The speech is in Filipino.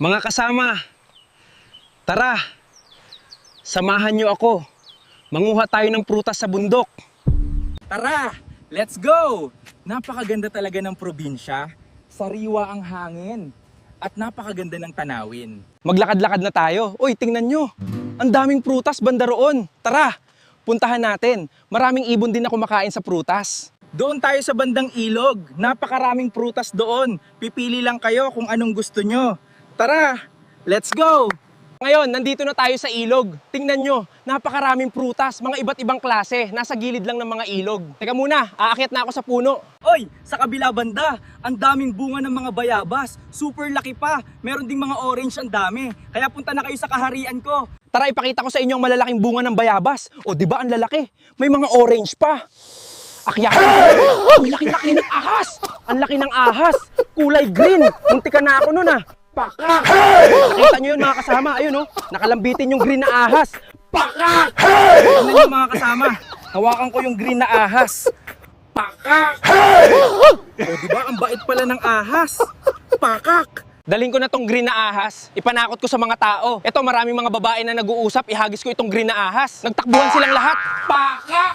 Mga kasama, tara, samahan niyo ako. Manguha tayo ng prutas sa bundok. Tara, let's go! Napakaganda talaga ng probinsya, sariwa ang hangin, at napakaganda ng tanawin. Maglakad-lakad na tayo. Uy, tingnan nyo. Ang daming prutas banda roon. Tara, puntahan natin. Maraming ibon din na kumakain sa prutas. Doon tayo sa bandang ilog, napakaraming prutas doon. Pipili lang kayo kung anong gusto nyo. Tara, let's go! Ngayon, nandito na tayo sa ilog. Tingnan nyo, napakaraming prutas, mga iba't ibang klase. Nasa gilid lang ng mga ilog. Teka muna, aakyat na ako sa puno. Oy, sa kabila banda, ang daming bunga ng mga bayabas. Super laki pa. Meron ding mga orange ang dami. Kaya punta na kayo sa kaharian ko. Tara, ipakita ko sa inyo ang malalaking bunga ng bayabas. O, di ba ang lalaki? May mga orange pa. Akyat! Ang laki-laki ng ahas! Ang laki ng ahas! Kulay green! Muntika na ako nun ah! Pakak! Nakita nyo yun mga kasama? Ayun oh, nakalambitin yung green na ahas. Pakak! Tignan nyo mga kasama, hawakan ko yung green na ahas. Pakak! O diba, ang bait pala ng ahas. Pakak! Daling ko na tong green na ahas, ipanakot ko sa mga tao. Eto, maraming mga babae na nag-uusap, ihagis ko itong green na ahas. Nagtakbuhan silang lahat. Pakak!